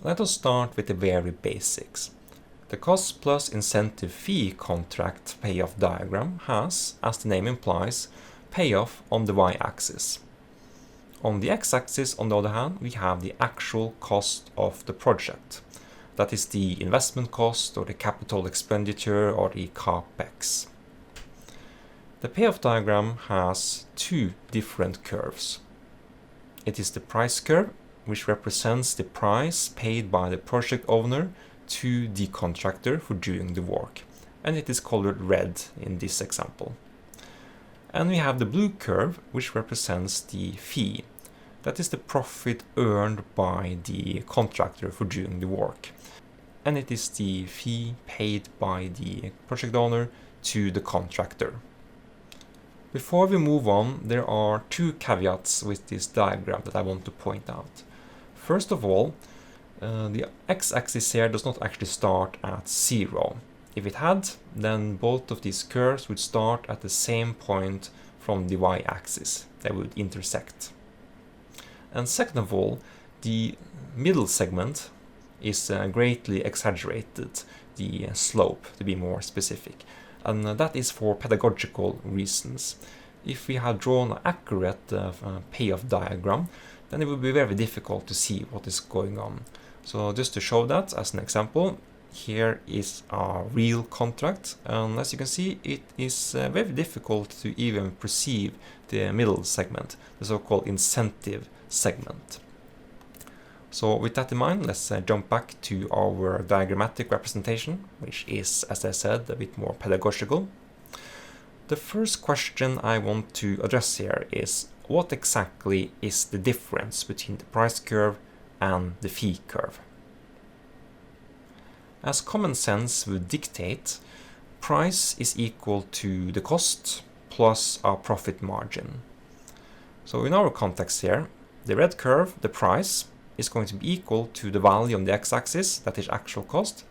Let us start with the very basics. The cost plus incentive fee contract payoff diagram has, as the name implies, payoff on the y-axis. On the x-axis, on the other hand, we have the actual cost of the project. That is the investment cost or the capital expenditure or the capex. The payoff diagram has two different curves. It is the price curve, which represents the price paid by the project owner to the contractor for doing the work, and it is colored red in this example. And we have the blue curve, which represents the fee. That is the profit earned by the contractor for doing the work, and it is the fee paid by the project owner to the contractor. Before we move on, there are two caveats with this diagram that I want to point out. First of all, the x-axis here does not actually start at 0. If it had, then both of these curves would start at the same point from the y-axis. They would intersect. And second of all, the middle segment is greatly exaggerated, the slope to be more specific. And that is for pedagogical reasons. If we had drawn an accurate payoff diagram, then it would be very difficult to see what is going on. So just to show that as an example, here is a real contract, and as you can see, it is very difficult to even perceive the middle segment, the so-called incentive segment. So with that in mind, let's jump back to our diagrammatic representation, which is, as I said, a bit more pedagogical. The first question I want to address here is, what exactly is the difference between the price curve and the fee curve? As common sense would dictate, price is equal to the cost plus our profit margin. So in our context here, the red curve, the price, is going to be equal to the value on the x-axis, that is actual cost,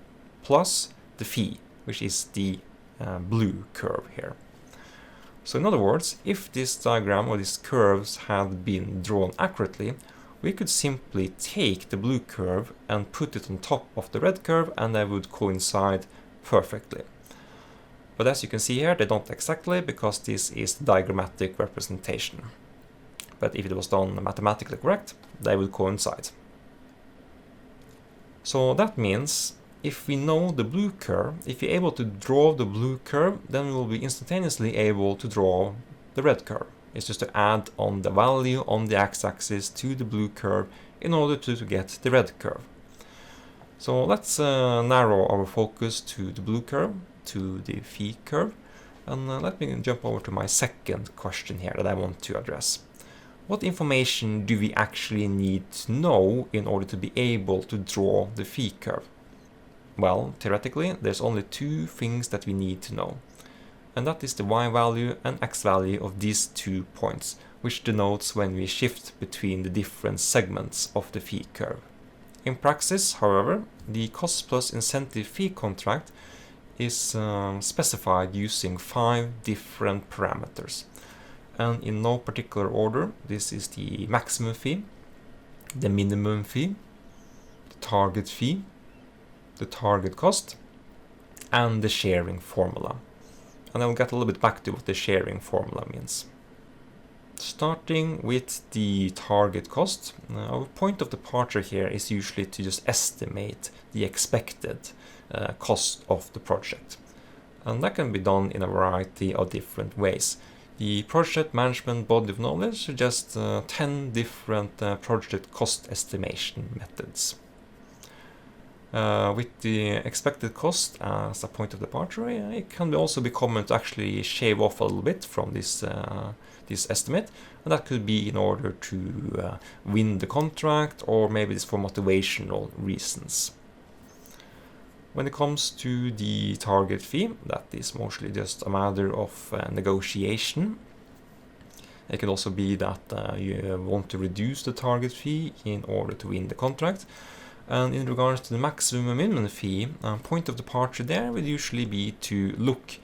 plus the fee, which is the blue curve here. So in other words, if this diagram or these curves had been drawn accurately, we could simply take the blue curve and put it on top of the red curve, and they would coincide perfectly. But as you can see here, they don't exactly, because this is the diagrammatic representation. But if it was done mathematically correct, they will coincide. So that means if we know the blue curve, if we're able to draw the blue curve, then we will be instantaneously able to draw the red curve. It's just to add on the value on the x-axis to the blue curve in order to get the red curve. So let's narrow our focus to the blue curve, to the fee curve, and let me jump over to my second question here that I want to address. What information do we actually need to know in order to be able to draw the fee curve? Well, theoretically, there's only two things that we need to know. And that is the y value and x value of these 2 points, which denotes when we shift between the different segments of the fee curve. In practice, however, the cost plus incentive fee contract is specified using 5 different parameters. And in no particular order, this is the maximum fee, the minimum fee, the target fee, the target cost, and the sharing formula. And I'll get a little bit back to what the sharing formula means. Starting with the target cost, our point of departure here is usually to just estimate the expected cost of the project. And that can be done in a variety of different ways. The project management body of knowledge suggests 10 different project cost estimation methods. With the expected cost as a point of departure, it can also be common to actually shave off a little bit from this estimate, and that could be in order to win the contract, or maybe it's for motivational reasons. When it comes to the target fee, that is mostly just a matter of negotiation. It could also be that you want to reduce the target fee in order to win the contract. And in regards to the maximum and minimum fee, point of departure there would usually be to look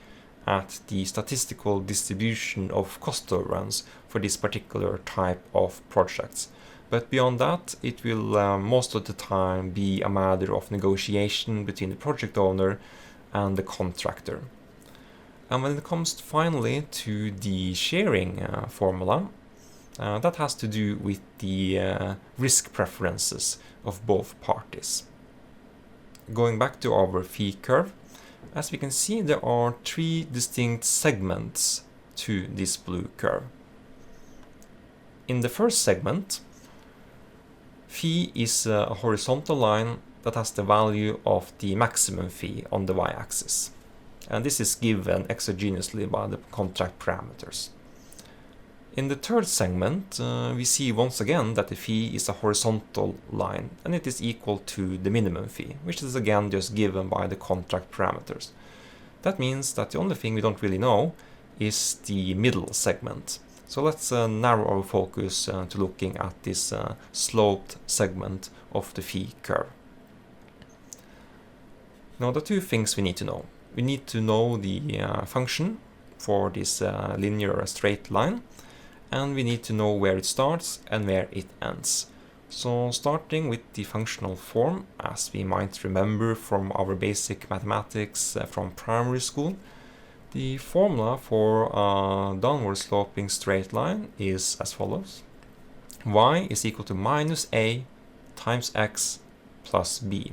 at the statistical distribution of cost overruns for this particular type of projects. But beyond that, it will most of the time be a matter of negotiation between the project owner and the contractor. And when it comes finally to the sharing formula, that has to do with the risk preferences of both parties. Going back to our fee curve, as we can see, there are 3 distinct segments to this blue curve. In the first segment, fee is a horizontal line that has the value of the maximum fee on the y-axis. And this is given exogenously by the contract parameters. In the third segment, we see once again that the fee is a horizontal line, and it is equal to the minimum fee, which is again just given by the contract parameters. That means that the only thing we don't really know is the middle segment. So let's narrow our focus to looking at this sloped segment of the fee curve. Now, the 2 things we need to know. We need to know the function for this linear straight line, and we need to know where it starts and where it ends. So starting with the functional form, as we might remember from our basic mathematics from primary school, the formula for a downward sloping straight line is as follows. Y is equal to minus a times x plus b.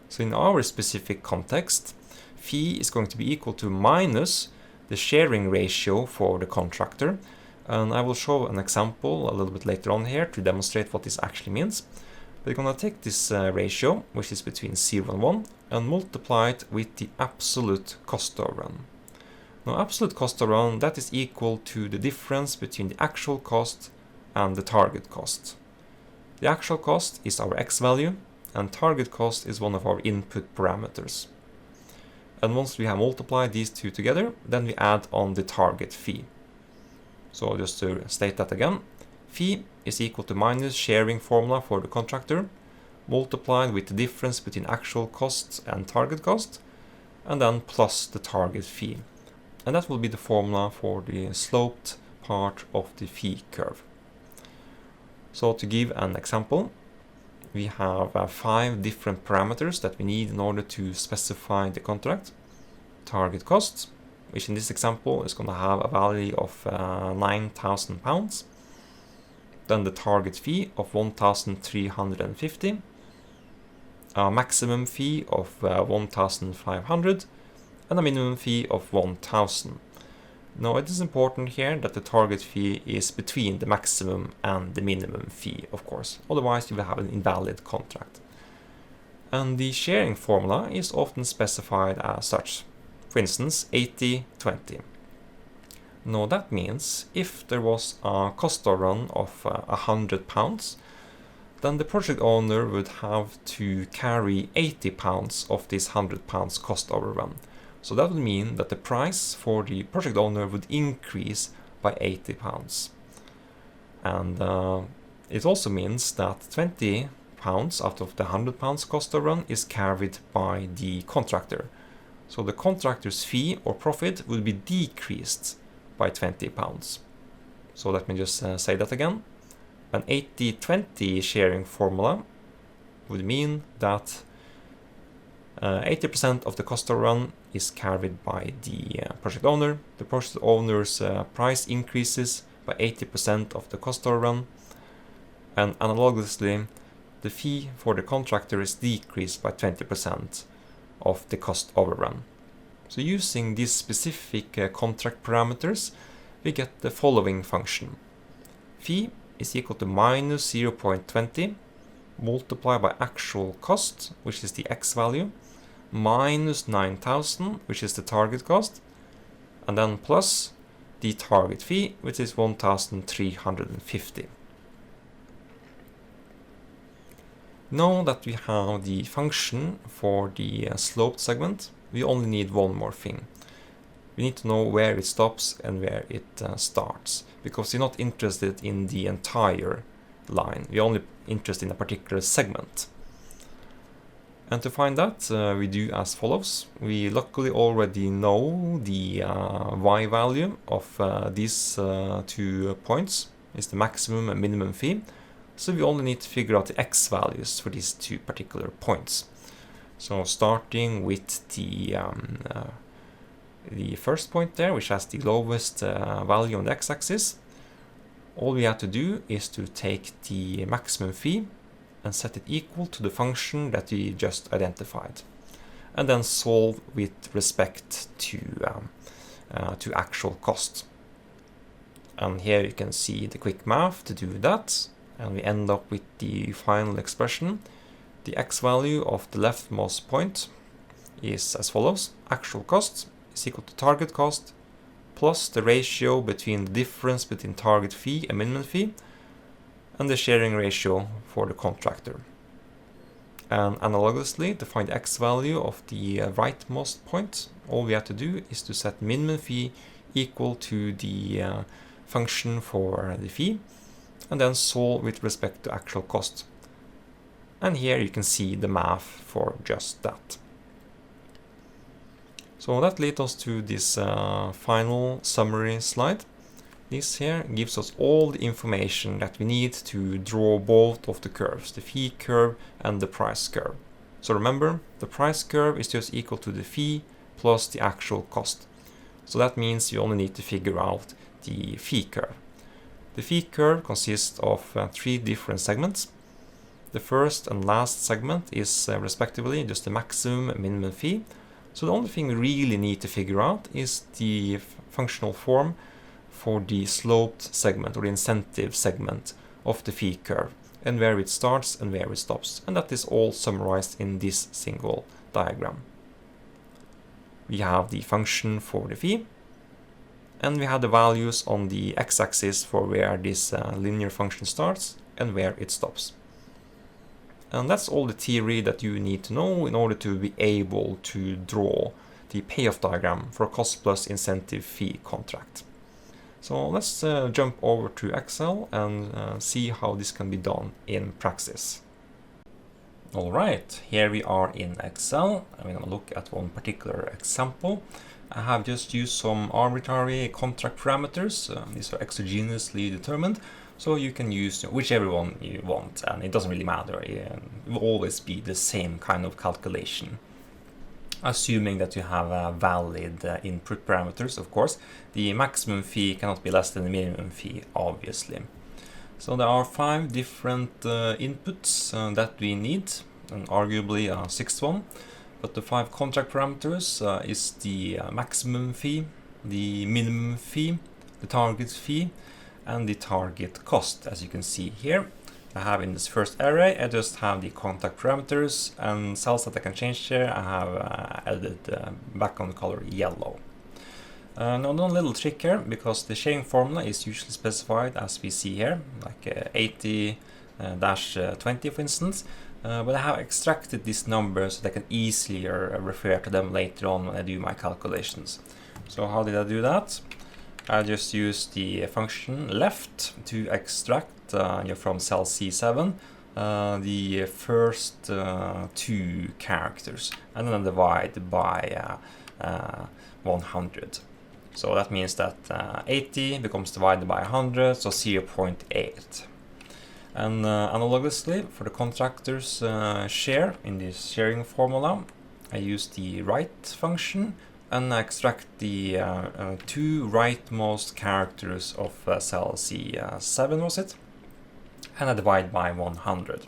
So in our specific context, phi is going to be equal to minus the sharing ratio for the contractor. And I will show an example a little bit later on here to demonstrate what this actually means. We're going to take this ratio, which is between 0 and 1, and multiply it with the absolute cost overrun. Now, absolute cost overrun, that is equal to the difference between the actual cost and the target cost. The actual cost is our x value, and target cost is one of our input parameters. And once we have multiplied these 2 together, then we add on the target fee. So just to state that again, fee is equal to minus sharing formula for the contractor, multiplied with the difference between actual cost and target cost, and then plus the target fee. And that will be the formula for the sloped part of the fee curve. So to give an example, we have 5 different parameters that we need in order to specify the contract. Target cost, which in this example is going to have a value of £9,000. Then the target fee of 1,350, a maximum fee of 1,500, and a minimum fee of 1,000. Now, it is important here that the target fee is between the maximum and the minimum fee, of course. Otherwise, you will have an invalid contract. And the sharing formula is often specified as such. For instance, 80-20. Now, that means if there was a cost overrun of £100, then the project owner would have to carry £80 of this £100 cost overrun. So that would mean that the price for the project owner would increase by £80. And it also means that £20 out of the £100 cost overrun is carried by the contractor. So the contractor's fee or profit will be decreased by £20. So let me just say that again. An 80-20 sharing formula would mean that 80% of the cost overrun is carried by the project owner. The project owner's price increases by 80% of the cost overrun, and analogously, the fee for the contractor is decreased by 20% of the cost overrun. So using these specific contract parameters, we get the following function. Fee is equal to minus 0.20 multiplied by actual cost, which is the x value, minus 9,000, which is the target cost, and then plus the target fee, which is 1,350. Now that we have the function for the sloped segment, we only need one more thing. We need to know where it stops and where it starts, because we're not interested in the entire line. We're only interested in a particular segment. And to find that, we do as follows. We luckily already know the y value of these 2 points, is the maximum and minimum fee. So we only need to figure out the x values for these two particular points. So starting with the first point there, which has the lowest value on the x-axis, all we have to do is to take the maximum fee and set it equal to the function that we just identified, and then solve with respect to actual cost. And here you can see the quick math to do that, and we end up with the final expression. The x value of the leftmost point is as follows: actual cost is equal to target cost plus the ratio between the difference between target fee and minimum fee, and the sharing ratio for the contractor. And analogously, to find the x value of the rightmost point, all we have to do is to set minimum fee equal to the function for the fee, and then solve with respect to actual cost. And here you can see the math for just that. So that leads us to this final summary slide. This here gives us all the information that we need to draw both of the curves, the fee curve and the price curve. So remember, the price curve is just equal to the fee plus the actual cost. So that means you only need to figure out the fee curve. The fee curve consists of 3 different segments. The first and last segment is respectively just the maximum and minimum fee. So the only thing we really need to figure out is the functional form for the sloped segment or the incentive segment of the fee curve, and where it starts and where it stops. And that is all summarized in this single diagram. We have the function for the fee, and we have the values on the x-axis for where this linear function starts and where it stops. And that's all the theory that you need to know in order to be able to draw the payoff diagram for a cost plus incentive fee contract. So let's jump over to Excel and see how this can be done in practice. Alright, here we are in Excel. I'm going to look at one particular example. I have just used some arbitrary contract parameters. These are exogenously determined. So you can use whichever one you want, and it doesn't really matter. It will always be the same kind of calculation. Assuming that you have valid input parameters, of course. The maximum fee cannot be less than the minimum fee, obviously. So there are 5 different inputs that we need, and arguably a 6th one. But the 5 contract parameters is the maximum fee, the minimum fee, the target fee, and the target cost. As you can see here, I have in this first array, I just have the contact parameters and cells that I can change here. I have added background color yellow. Now, one little trick here, because the sharing formula is usually specified as we see here, like 80-20 for instance, but I have extracted these numbers so that I can easily refer to them later on when I do my calculations. So how did I do that? I just use the function left to extract from cell C7 the first 2 characters, and then divide by 100. So that means that 80 becomes divided by 100, so 0.8. And analogously, for the contractor's share in this sharing formula, I use the right function and extract the 2 rightmost characters of cell C7, was it? And I divide by 100.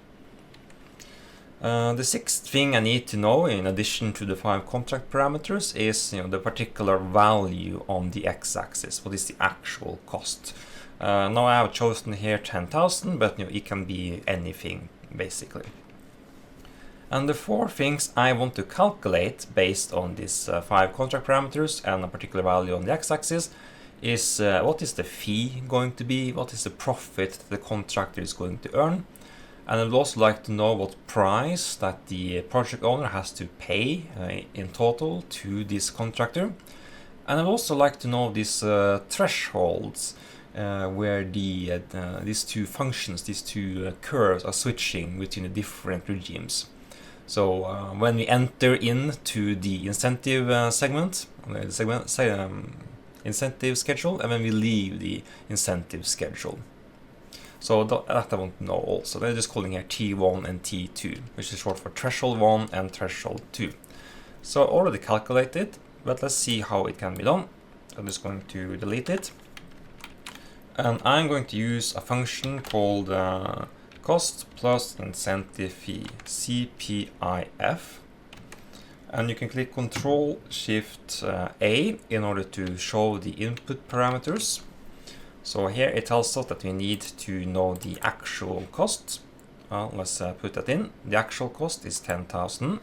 The 6th thing I need to know, in addition to the 5 contract parameters, is the particular value on the x-axis. What is the actual cost? Now I have chosen here 10,000, but it can be anything basically. And the 4 things I want to calculate based on these 5 contract parameters and a particular value on the x-axis is what is the fee going to be, what is the profit the contractor is going to earn, and I would also like to know what price that the project owner has to pay in total to this contractor. And I'd also like to know these thresholds where these 2 functions, these 2 curves are switching between the different regimes. So when we enter into the incentive segment, incentive schedule, and when we leave the incentive schedule. So that I want to know also. They're just calling here T1 and T2, which is short for threshold 1 and threshold 2. So already calculated, but let's see how it can be done. I'm just going to delete it. And I'm going to use a function called cost plus incentive fee, CPIF. And you can click Control Shift A in order to show the input parameters. So here it tells us that we need to know the actual cost. Let's put that in. The actual cost is 10,000.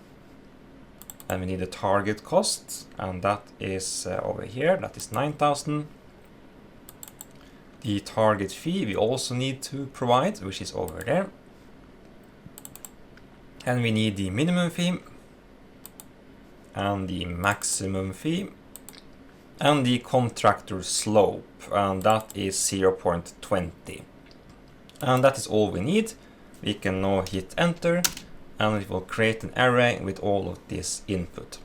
And we need a target cost, and that is over here, that is 9,000. The target fee we also need to provide, which is over there. And we need the minimum fee, and the maximum fee, and the contractor slope, and that is 0.20. And that is all we need. We can now hit enter, and it will create an array with all of this input.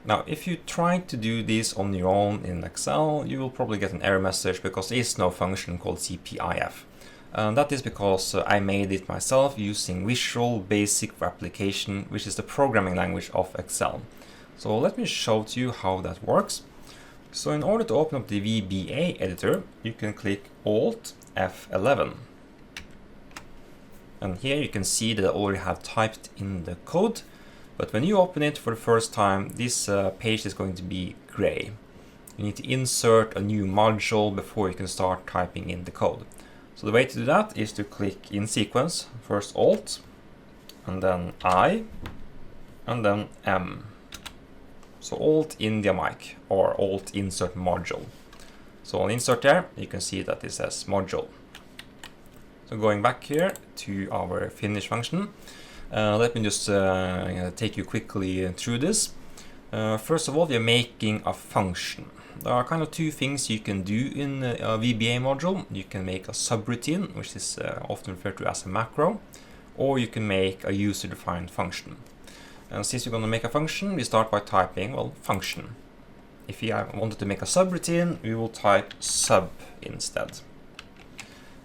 Now, if you try to do this on your own in Excel, you will probably get an error message because there is no function called CPIF. That is because I made it myself using Visual Basic for Application, which is the programming language of Excel. So let me show to you how that works. So in order to open up the VBA editor, you can click Alt F11. And here you can see that I already have typed in the code. But when you open it for the first time, this page is going to be gray. You need to insert a new module before you can start typing in the code. So the way to do that is to click in sequence, first Alt, and then I, and then M. So Alt India mic, or Alt insert module. So on insert there, you can see that it says module. So going back here to our finish function, let me just take you quickly through this. First of all, we are making a function. There are kind of two things you can do in a VBA module. You can make a subroutine, which is often referred to as a macro, or you can make a user-defined function. And since we're going to make a function, we start by typing, well, function. If we wanted to make a subroutine, we will type sub instead.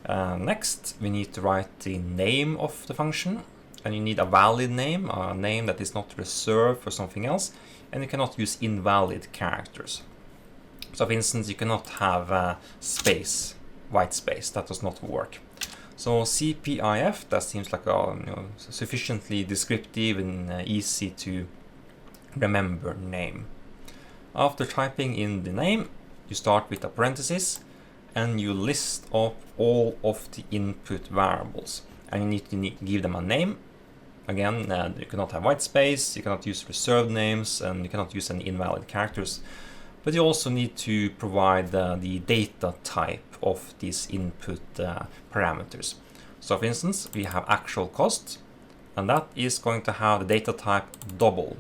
Next, we need to write the name of the function. And you need a valid name, a name that is not reserved for something else, and you cannot use invalid characters. So for instance, you cannot have space, white space, that does not work. So CPIF, that seems like a sufficiently descriptive and easy to remember name. After typing in the name, you start with a parenthesis, and you list up all of the input variables. And you need to give them a name. Again, you cannot have white space, you cannot use reserved names, and you cannot use any invalid characters. But you also need to provide the data type of these input parameters. So for instance, we have actual cost, and that is going to have the data type double.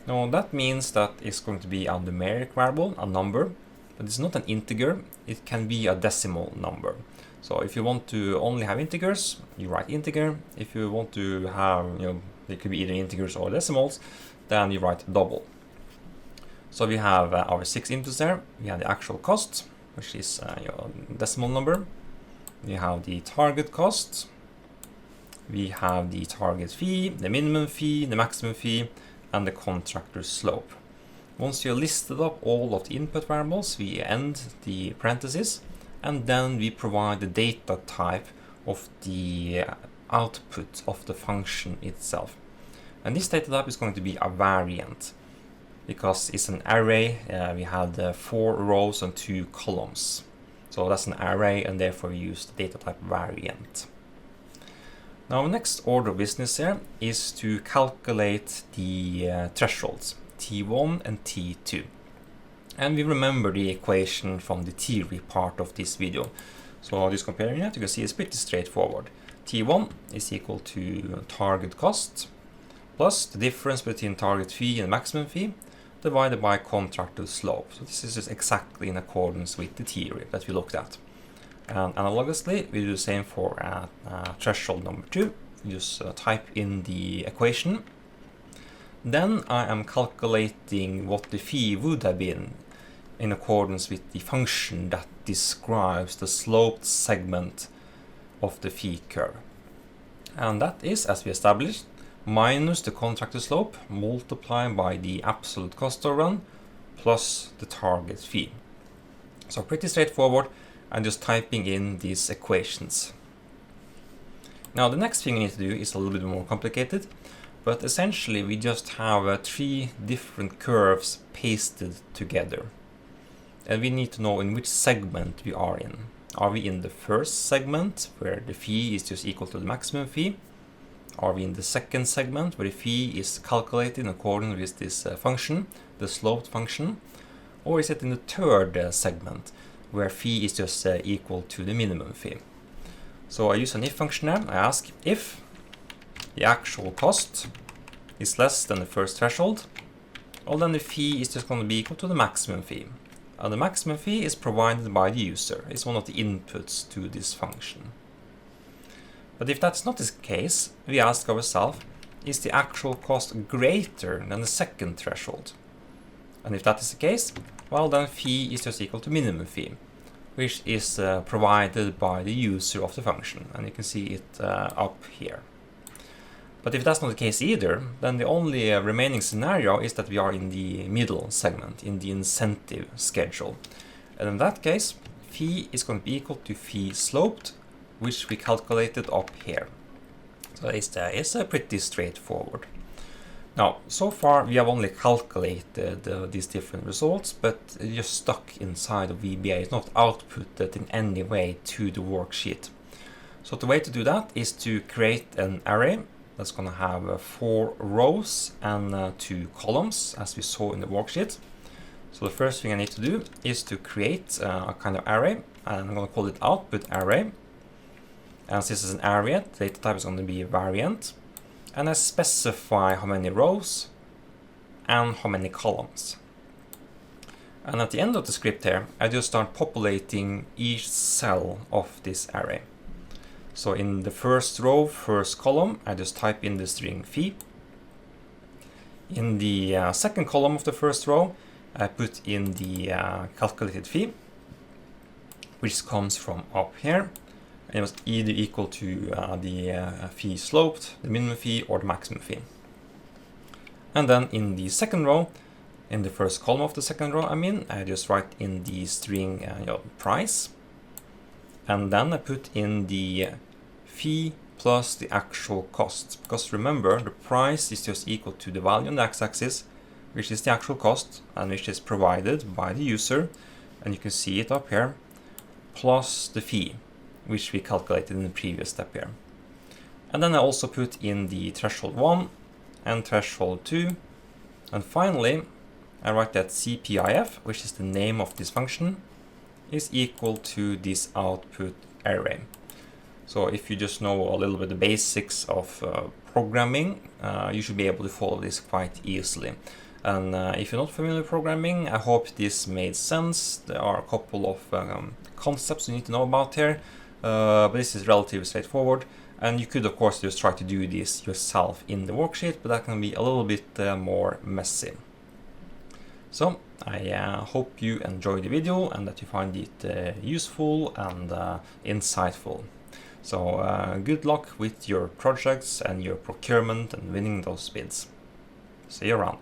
Now that means that it's going to be a numeric variable, a number, but it's not an integer, it can be a decimal number. So if you want to only have integers, you write integer. If you want to have, it could be either integers or decimals, then you write double. So we have our 6 inputs there. We have the actual cost, which is decimal number. We have the target cost. We have the target fee, the minimum fee, the maximum fee, and the contractor slope. Once you listed up all of the input variables, we end the parentheses, and then we provide the data type of the output of the function itself. And this data type is going to be a variant, because it's an array. We had 4 rows and 2 columns. So that's an array, and therefore we use the data type variant. Now, next order of business here is to calculate the thresholds, T1 and T2. And we remember the equation from the theory part of this video. So just comparing it, you can see it's pretty straightforward. T1 is equal to target cost plus the difference between target fee and maximum fee divided by contractor slope. So this is just exactly in accordance with the theory that we looked at. And analogously, we do the same for threshold number 2. You just type in the equation. Then I am calculating what the fee would have been in accordance with the function that describes the sloped segment of the fee curve. And that is, as we established, minus the contractor slope multiplied by the absolute cost overrun plus the target fee. So pretty straightforward, and just typing in these equations. Now the next thing we need to do is a little bit more complicated, but essentially we just have 3 different curves pasted together. And we need to know in which segment we are in. Are we in the first segment, where the fee is just equal to the maximum fee? Are we in the second segment, where the fee is calculated in accordance with this function, the sloped function? Or is it in the third segment, where fee is just equal to the minimum fee? So I use an if function here. I ask if the actual cost is less than the first threshold, well then the fee is just going to be equal to the maximum fee. And the maximum fee is provided by the user. It's one of the inputs to this function. But if that's not the case, we ask ourselves, is the actual cost greater than the second threshold? And if that is the case, well then fee is just equal to minimum fee, which is provided by the user of the function. And you can see it up here. But if that's not the case either, then the only remaining scenario is that we are in the middle segment, in the incentive schedule. And in that case, fee is going to be equal to fee sloped, which we calculated up here. So it's pretty straightforward. Now, so far we have only calculated these different results, but it's just stuck inside of VBA. It's not outputted in any way to the worksheet. So the way to do that is to create an array that's going to have 4 rows and 2 columns, as we saw in the worksheet. So the first thing I need to do is to create a kind of array, and I'm going to call it output array. And since it's an array, the data type is going to be variant. And I specify how many rows and how many columns. And at the end of the script here, I just start populating each cell of this array. So in the first row, first column, I just type in the string fee. In the second column of the first row, I put in the calculated fee, which comes from up here. And it was either equal to the fee sloped, the minimum fee, or the maximum fee. And then in the second row, in the first column of the second row, I just write in the string price. And then I put in the fee plus the actual cost. Because remember, the price is just equal to the value on the x-axis, which is the actual cost, and which is provided by the user. And you can see it up here, plus the fee, which we calculated in the previous step here. And then I also put in the threshold 1 and threshold 2. And finally, I write that CPIF, which is the name of this function, is equal to this output array. So if you just know a little bit the basics of programming, you should be able to follow this quite easily. And if you're not familiar with programming, I hope this made sense. There are a couple of concepts you need to know about here. But this is relatively straightforward, and you could of course just try to do this yourself in the worksheet, but that can be a little bit more messy. So I hope you enjoyed the video and that you find it useful and insightful. So good luck with your projects and your procurement and winning those bids. See you around.